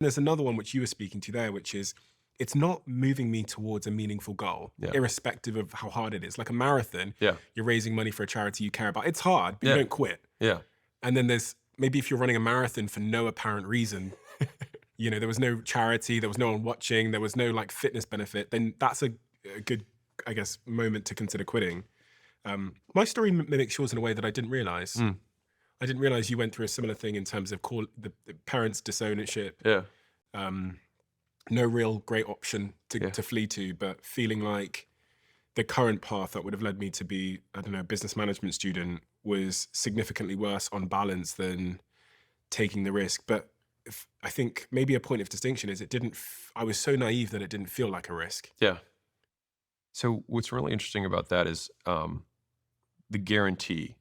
There's another one which you were speaking to there, which is it's not moving me towards a meaningful goal, Yeah. irrespective of how hard it is. Like a marathon, Yeah. you're raising money for a charity you care about. It's hard, but you Yeah. don't quit. Yeah. And then there's maybe if you're running a marathon for no apparent reason, there was no charity, there was no one watching, there was no like fitness benefit, then that's a good, I guess, moment to consider quitting. My story mimics yours in a way that I didn't realize. Mm. I didn't realize you went through a similar thing in terms of the parents' disownership. Yeah. No real great option Yeah. to flee to, but feeling like the current path that would have led me to be, I don't know, a business management student was significantly worse on balance than taking the risk. But I think maybe a point of distinction is I was so naive that it didn't feel like a risk. Yeah. So what's really interesting about that is the guarantee.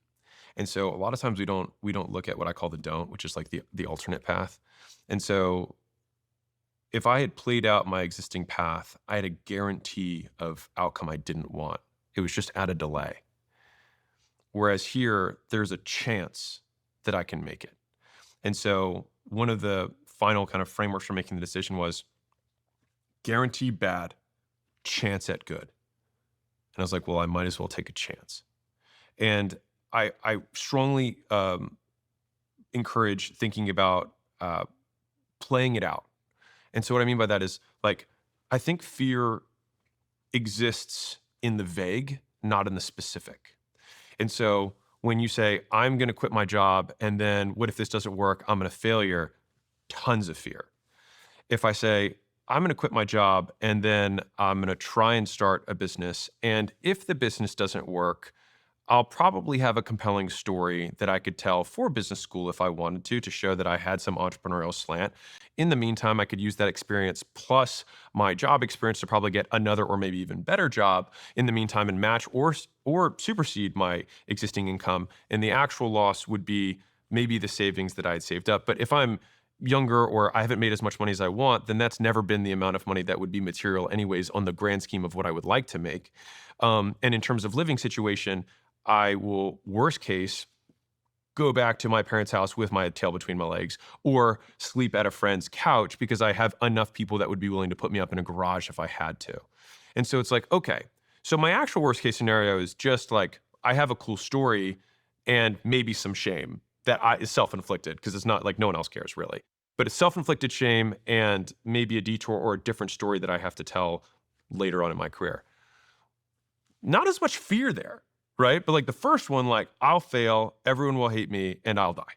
And so a lot of times we don't look at what I call the don't, which is like the alternate path. And so if I had played out my existing path, I had a guarantee of outcome I didn't want. It was just at a delay. Whereas here, there's a chance that I can make it. And so one of the final kind of frameworks for making the decision was guarantee bad, chance at good. And I was like, well, I might as well take a chance. And I strongly encourage thinking about playing it out. And so what I mean by that is, like, I think fear exists in the vague, not in the specific. And so when you say, I'm going to quit my job, and then what if this doesn't work? I'm going to failure, tons of fear. If I say, I'm going to quit my job, and then I'm going to try and start a business, and if the business doesn't work, I'll probably have a compelling story that I could tell for business school if I wanted to show that I had some entrepreneurial slant. In the meantime, I could use that experience plus my job experience to probably get another or maybe even better job in the meantime and match or supersede my existing income. And the actual loss would be maybe the savings that I had saved up. But if I'm younger or I haven't made as much money as I want, then that's never been the amount of money that would be material anyways on the grand scheme of what I would like to make. And in terms of living situation, I will, worst case, go back to my parents' house with my tail between my legs or sleep at a friend's couch because I have enough people that would be willing to put me up in a garage if I had to. And so it's like, okay, so my actual worst case scenario is just like, I have a cool story and maybe some shame that is self-inflicted because it's not like no one else cares really. But it's self-inflicted shame and maybe a detour or a different story that I have to tell later on in my career. Not as much fear there. Right? But like the first one, like I'll fail, everyone will hate me, and I'll die.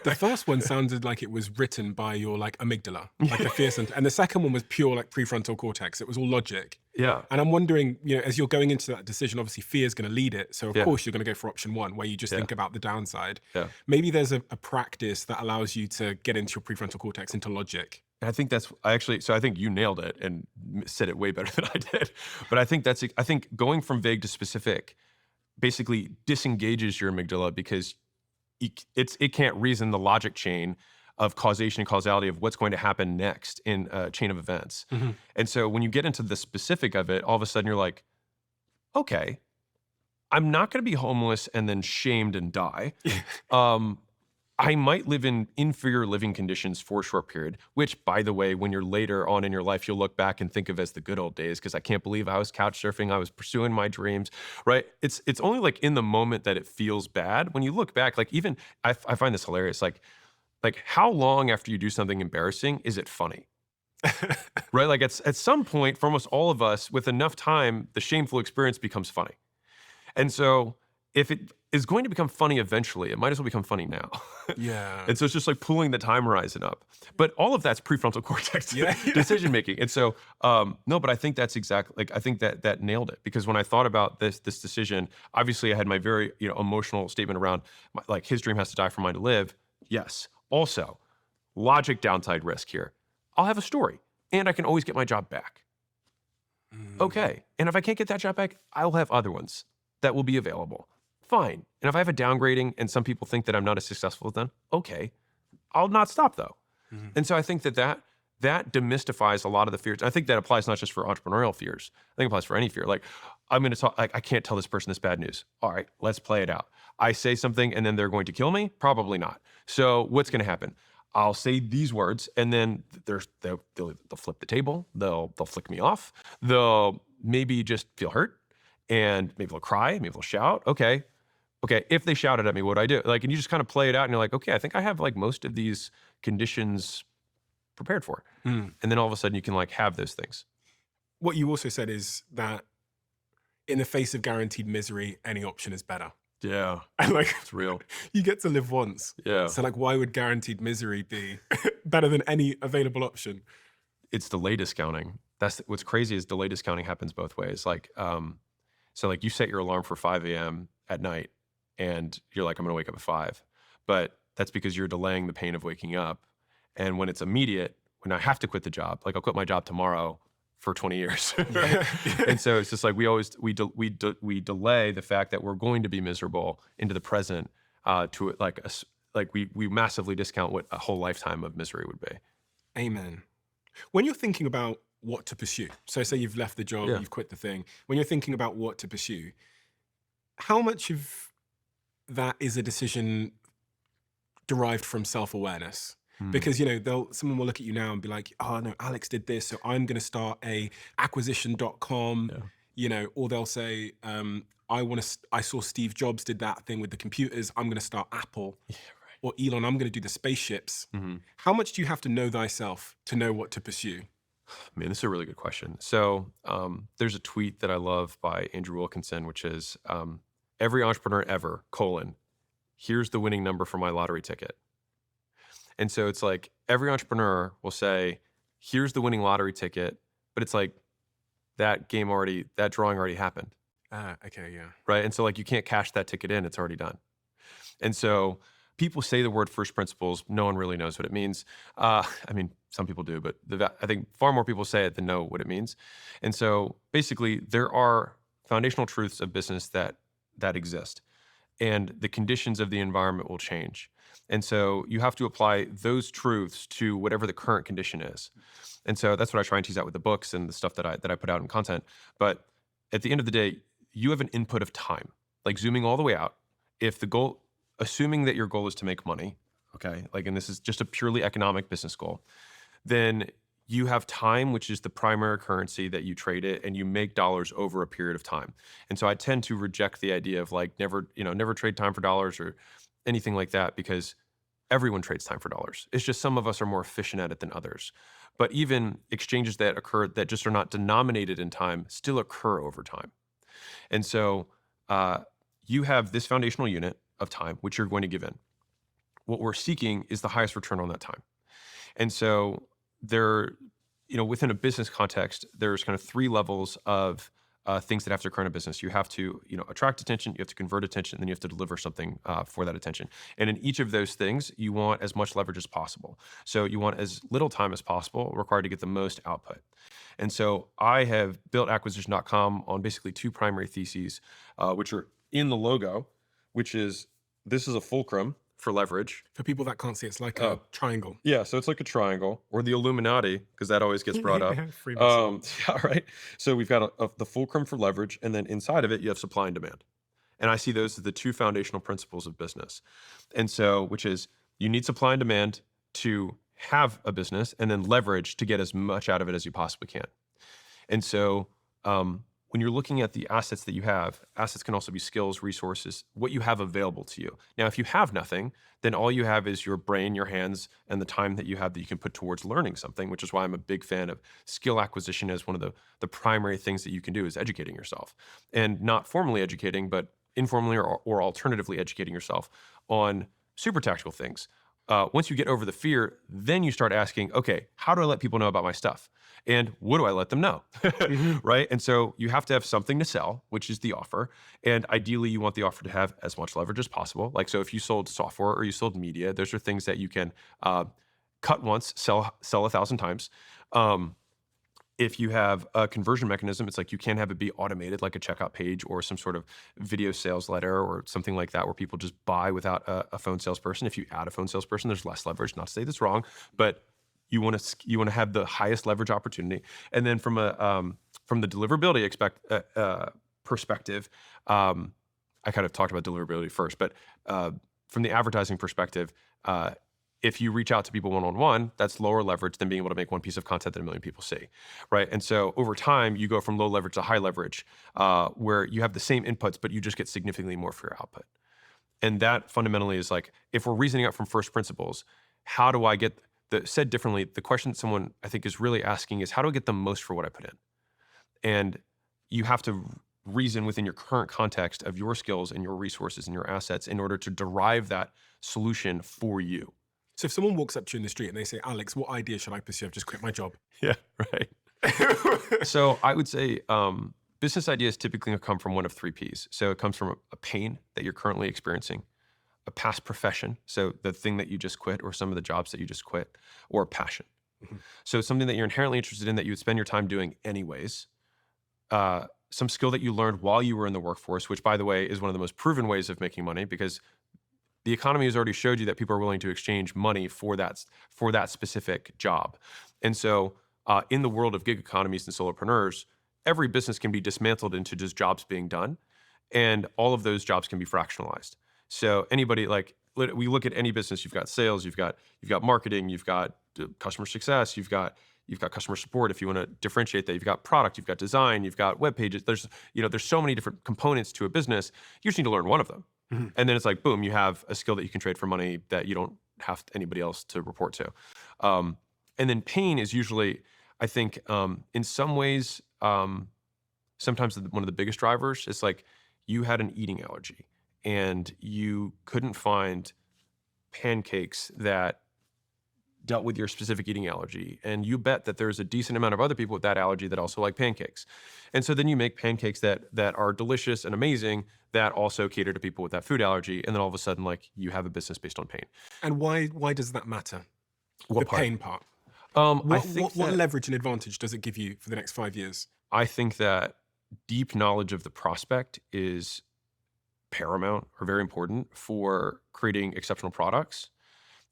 The first one sounded like it was written by your like amygdala, like the fear center. And the second one was pure like prefrontal cortex. It was all logic. Yeah. And I'm wondering, as you're going into that decision, obviously fear is going to lead it. So of course you're going to go for option one, where you just think about the downside. Yeah. Maybe there's a practice that allows you to get into your prefrontal cortex, into logic. I think so I think you nailed it and said it way better than I did. But I think going from vague to specific basically disengages your amygdala because it can't reason the logic chain of causation and causality of what's going to happen next in a chain of events. Mm-hmm. And so when you get into the specific of it, all of a sudden you're like, okay, I'm not going to be homeless and then shamed and die. I might live in inferior living conditions for a short period, which, by the way, when you're later on in your life, you'll look back and think of as the good old days because I can't believe I was couch surfing, I was pursuing my dreams, right? It's only like in the moment that it feels bad. When you look back, like even, I find this hilarious, like how long after you do something embarrassing is it funny? Right? Like at some point for almost all of us, with enough time, the shameful experience becomes funny. And so if it is going to become funny eventually, it might as well become funny now. Yeah. And so it's just like pulling the time horizon up. But all of that's prefrontal cortex decision making. And so, no, but I think that's exactly, like, I think that nailed it. Because when I thought about this decision, obviously I had my very emotional statement around, like, his dream has to die for mine to live. Yes. Also, logic downside risk here. I'll have a story and I can always get my job back. Okay. And if I can't get that job back, I'll have other ones that will be available. Fine. And if I have a downgrading and some people think that I'm not as successful as them, okay, I'll not stop though. Mm-hmm. And so I think that demystifies a lot of the fears. I think that applies not just for entrepreneurial fears. I think it applies for any fear. Like, I'm going to talk, like, I can't tell this person this bad news. All right, let's play it out. I say something and then they're going to kill me? Probably not. So what's going to happen? I'll say these words, and then they'll flip the table. They'll flick me off. They'll maybe just feel hurt, and maybe they'll cry. Maybe they'll shout. Okay. If they shouted at me, what would I do? Like, and you just kind of play it out, and you're like, okay, I think I have like most of these conditions prepared for, Mm. and then all of a sudden you can like have those things. What you also said is that in the face of guaranteed misery, any option is better. Yeah, And like, it's real. you get to live once. Yeah, So like, why would guaranteed misery be better than any available option? it's delay discounting. That's what's crazy is delay discounting happens both ways. Like, so like you set your alarm for 5 a.m. at night, and you're like, I'm gonna wake up at 5, but that's because you're delaying the pain of waking up. And when it's immediate, when I have to quit the job, like I'll quit my job tomorrow for 20 years, right? And so it's just like we delay the fact that we're going to be miserable into the present to like we massively discount what a whole lifetime of misery would be. Amen. When you're thinking about what to pursue, so say you've left the job, Yeah. you've quit the thing, when you're thinking about what to pursue, how much of that is a decision derived from self-awareness? Hmm. Because, you know, someone will look at you now and be like, oh no, Alex did this, so I'm going to start a acquisition.com, Yeah. you know, or they'll say, I saw Steve Jobs did that thing with the computers, I'm going to start Apple. Yeah, Or Elon, I'm going to do the spaceships. right. Mhm. How much do you have to know thyself to know what to pursue? Man, this is a really good question. So there's a tweet that I love by Andrew Wilkinson, which is every entrepreneur ever, here's the winning number for my lottery ticket. And so it's like every entrepreneur will say, here's the winning lottery ticket, but it's like that drawing already happened, Okay, yeah. right? And so like you can't cash that ticket in, it's already done. And so people say the word first principles, no one really knows what it means. I mean, some people do, but I think far more people say it than know what it means. And so basically there are foundational truths of business that exist, and the conditions of the environment will change. And so you have to apply those truths to whatever the current condition is. And so that's what I try and tease out with the books and the stuff that I put out in content. But at the end of the day, you have an input of time, like zooming all the way out. If the goal, assuming that your goal is to make money, okay, like, and this is just a purely economic business goal, then you have time, which is the primary currency that you trade it, and you make dollars over a period of time. And so I tend to reject the idea of like never trade time for dollars or anything like that, because everyone trades time for dollars. It's just some of us are more efficient at it than others. But even exchanges that occur that just are not denominated in time still occur over time. And so you have this foundational unit of time, which you're going to give in. What we're seeking is the highest return on that time. And so within a business context, there's kind of 3 levels of things that have to occur in a business. You have to, attract attention, you have to convert attention, and then you have to deliver something for that attention. And in each of those things, you want as much leverage as possible. So you want as little time as possible required to get the most output. And so I have built acquisition.com on basically 2 primary theses, which are in the logo, which is, this is a fulcrum for leverage. For people that can't see, it's like a triangle. Yeah, so it's like a triangle, or the Illuminati, because that always gets brought up. Freemason. Yeah, right. So we've got the fulcrum for leverage, and then inside of it, you have supply and demand. And I see those as the 2 foundational principles of business. And so, which is you need supply and demand to have a business, and then leverage to get as much out of it as you possibly can. And so when you're looking at the assets that you have, assets can also be skills, resources, what you have available to you. Now, if you have nothing, then all you have is your brain, your hands, and the time that you have that you can put towards learning something, which is why I'm a big fan of skill acquisition as one of the primary things that you can do is educating yourself. And not formally educating, but informally or alternatively educating yourself on super tactical things. Once you get over the fear, then you start asking, okay, how do I let people know about my stuff? And what do I let them know? Right? And so you have to have something to sell, which is the offer. And ideally, you want the offer to have as much leverage as possible. Like, so if you sold software or you sold media, those are things that you can cut once, sell 1,000 times. If you have a conversion mechanism, it's like you can't have it be automated like a checkout page or some sort of video sales letter or something like that where people just buy without a phone salesperson. If you add a phone salesperson, there's less leverage. Not to say that's wrong, but you want to have the highest leverage opportunity. And then from the deliverability perspective, I kind of talked about deliverability first, but from the advertising perspective, If you reach out to people one-on-one, that's lower leverage than being able to make one piece of content that a million people see, right? And so over time, you go from low leverage to high leverage, where you have the same inputs, but you just get significantly more for your output. And that fundamentally is like, if we're reasoning out from first principles, how do I get said differently, the question that someone I think is really asking is, how do I get the most for what I put in? And you have to reason within your current context of your skills and your resources and your assets in order to derive that solution for you. So if someone walks up to you in the street and they say, Alex, what idea should I pursue? I've just quit my job. Yeah, right. So I would say business ideas typically come from one of three Ps. So it comes from a pain that you're currently experiencing, a past profession, so the thing that you just quit or some of the jobs that you just quit, or a passion. Mhm. So something that you're inherently interested in that you would spend your time doing anyways, some skill that you learned while you were in the workforce, which by the way is one of the most proven ways of making money because the economy has already showed you that people are willing to exchange money for that specific job. And so in the world of gig economies and solopreneurs, every business can be dismantled into just jobs being done. And all of those jobs can be fractionalized. So anybody we look at any business, you've got sales, you've got marketing, you've got customer success, you've got customer support. If you want to differentiate that, you've got product, you've got design, you've got web pages. There's so many different components to a business. You just need to learn one of them. Mhm. And then it's like, boom, you have a skill that you can trade for money that you don't have anybody else to report to. And then pain is usually, I think, in some ways, sometimes one of the biggest drivers is like you had an eating allergy and you couldn't find pancakes that dealt with your specific eating allergy. And you bet that there's a decent amount of other people with that allergy that also like pancakes. And so then you make pancakes that are delicious and amazing that also cater to people with that food allergy. And then all of a sudden, like you have a business based on pain. And why does that matter? What The part? pain part. I What, think what that leverage and advantage does it give you for the next 5 years? I think that deep knowledge of the prospect is paramount or very important for creating exceptional products.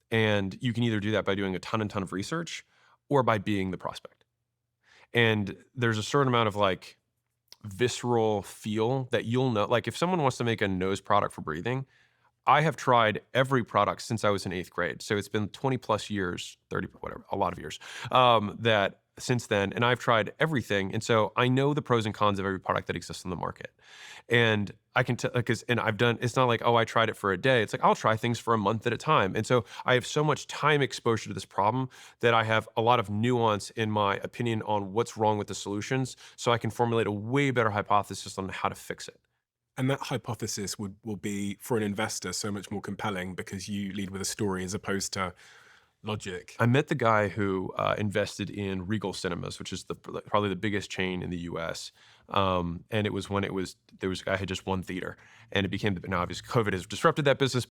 And you can either do that by doing a ton of research or by being the prospect. And there's a certain amount of like visceral feel that you'll know. Like if someone wants to make a nose product for breathing, I have tried every product since I was in 8th grade. So it's been 20 plus years, 30, whatever, a lot of years, that since then. And I've tried everything. And so I know the pros and cons of every product that exists on the market. And I can tell, and I've done, it's not like, oh, I tried it for a day. It's like, I'll try things for a month at a time. And so I have so much time exposure to this problem that I have a lot of nuance in my opinion on what's wrong with the solutions. So I can formulate a way better hypothesis on how to fix it. And that hypothesis will be, for an investor, so much more compelling because you lead with a story as opposed to logic. I met the guy who invested in Regal Cinemas, which is probably the biggest chain in the U.S. And it was when there was a guy who had just one theater, and it became now obviously COVID has disrupted that business.